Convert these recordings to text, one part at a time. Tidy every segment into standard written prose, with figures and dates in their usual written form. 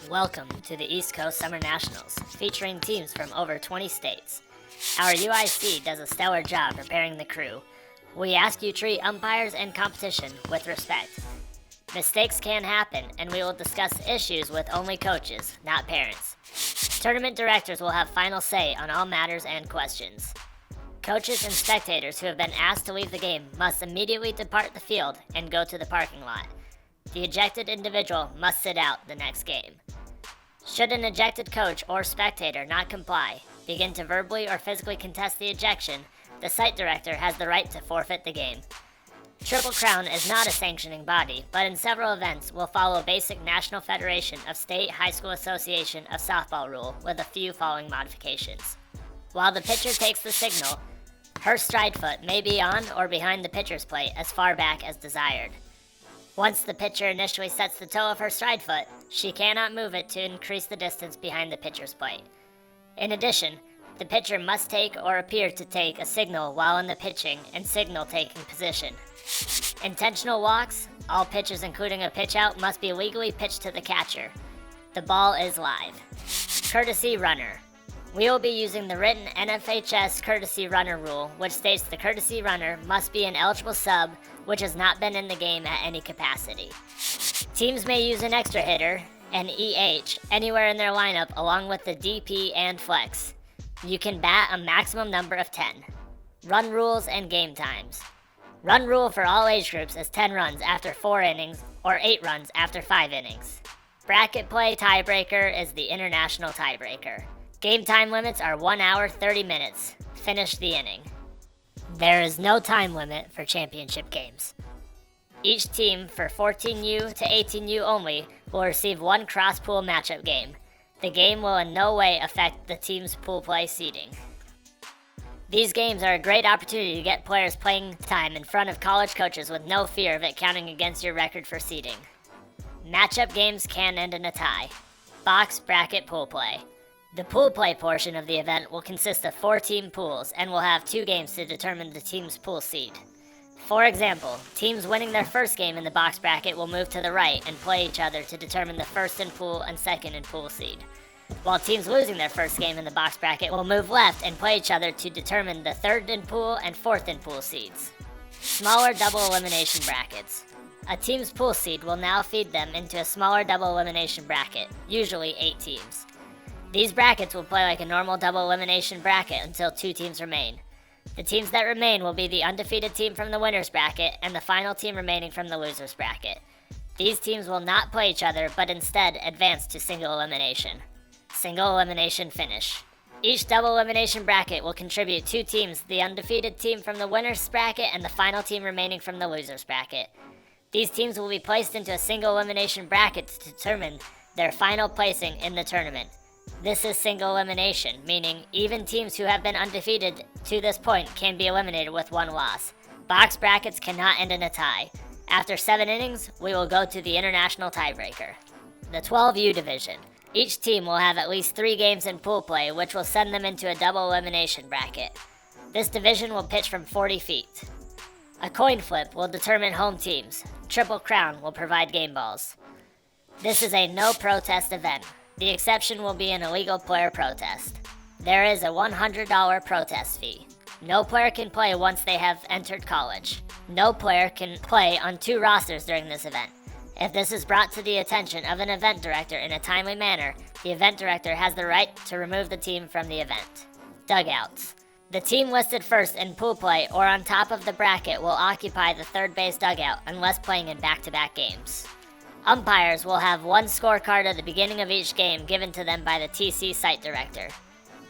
Welcome to the East Coast Summer Nationals, featuring teams from over 20 states. Our UIC does a stellar job preparing the crew. We ask you treat umpires and competition with respect. Mistakes can happen, and we will discuss issues with only coaches, not parents. Tournament directors will have final say on all matters and questions. Coaches and spectators who have been asked to leave the game must immediately depart the field and go to the parking lot. The ejected individual must sit out the next game. Should an ejected coach or spectator not comply, begin to verbally or physically contest the ejection, the site director has the right to forfeit the game. Triple Crown is not a sanctioning body, but in several events will follow basic National Federation of State High School Association of Softball rule with a few following modifications. While the pitcher takes the signal, her stride foot may be on or behind the pitcher's plate as far back as desired. Once the pitcher initially sets the toe of her stride foot, she cannot move it to increase the distance behind the pitcher's plate. In addition, the pitcher must take or appear to take a signal while in the pitching and signal taking position. Intentional walks, all pitches including a pitch out must be legally pitched to the catcher. The ball is live. Courtesy runner. We will be using the written NFHS courtesy runner rule, which states the courtesy runner must be an eligible sub which has not been in the game at any capacity. Teams may use an extra hitter, an EH, anywhere in their lineup along with the DP and flex. You can bat a maximum number of 10. Run rules and game times. Run rule for all age groups is 10 runs after 4 innings or 8 runs after 5 innings. Bracket play tiebreaker is the international tiebreaker. Game time limits are 1 hour 30 minutes. Finish the inning. There is no time limit for championship games. Each team for 14U to 18U only will receive one cross-pool matchup game. The game will in no way affect the team's pool play seeding. These games are a great opportunity to get players playing time in front of college coaches with no fear of it counting against your record for seeding. Matchup games can end in a tie. Box bracket pool play. The pool play portion of the event will consist of 4-team pools and will have 2 games to determine the team's pool seed. For example, teams winning their first game in the box bracket will move to the right and play each other to determine the first in pool and second in pool seed, while teams losing their first game in the box bracket will move left and play each other to determine the third in pool and fourth in pool seeds. Smaller double elimination brackets. A team's pool seed will now feed them into a smaller double elimination bracket, usually 8 teams. These brackets will play like a normal double elimination bracket until 2 teams remain. The teams that remain will be the undefeated team from the winner's bracket and the final team remaining from the loser's bracket. These teams will not play each other, but instead advance to single elimination. Single elimination finish. Each double elimination bracket will contribute 2 teams, the undefeated team from the winner's bracket and the final team remaining from the loser's bracket. These teams will be placed into a single elimination bracket to determine their final placing in the tournament. This is single elimination, meaning even teams who have been undefeated to this point can be eliminated with 1 loss. Box brackets cannot end in a tie. After 7 innings, we will go to the international tiebreaker. The 12U division. Each team will have at least 3 games in pool play, which will send them into a double elimination bracket. This division will pitch from 40 feet. A coin flip will determine home teams. Triple Crown will provide game balls. This is a no protest event. The exception will be an illegal player protest. There is a $100 protest fee. No player can play once they have entered college. No player can play on 2 rosters during this event. If this is brought to the attention of an event director in a timely manner, the event director has the right to remove the team from the event. Dugouts. The team listed first in pool play or on top of the bracket will occupy the third base dugout unless playing in back-to-back games. Umpires will have 1 scorecard at the beginning of each game given to them by the TC site director.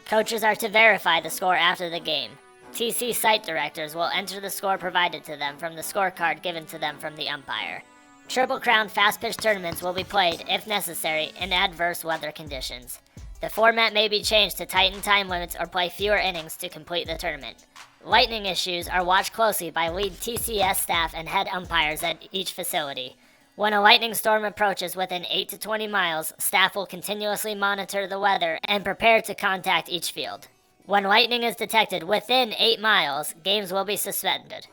Coaches are to verify the score after the game. TC site directors will enter the score provided to them from the scorecard given to them from the umpire. Triple Crown fast pitch tournaments will be played, if necessary, in adverse weather conditions. The format may be changed to tighten time limits or play fewer innings to complete the tournament. Lightning issues are watched closely by lead TCS staff and head umpires at each facility. When a lightning storm approaches within 8 to 20 miles, staff will continuously monitor the weather and prepare to contact each field. When lightning is detected within 8 miles, games will be suspended.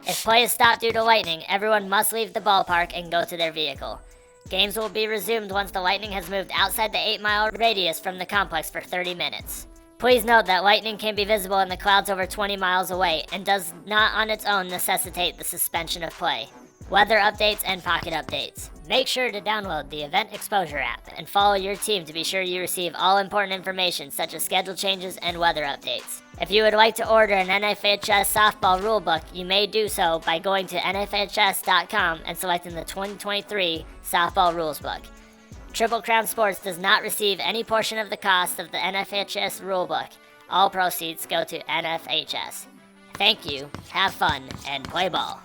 If play is stopped due to lightning, everyone must leave the ballpark and go to their vehicle. Games will be resumed once the lightning has moved outside the 8-mile radius from the complex for 30 minutes. Please note that lightning can be visible in the clouds over 20 miles away and does not on its own necessitate the suspension of play. Weather updates and pocket updates. Make sure to download the Event Exposure app and follow your team to be sure you receive all important information such as schedule changes and weather updates. If you would like to order an NFHS softball rulebook, you may do so by going to nfhs.com and selecting the 2023 Softball Rules Book. Triple Crown Sports does not receive any portion of the cost of the NFHS rulebook. All proceeds go to NFHS. Thank you, have fun, and play ball.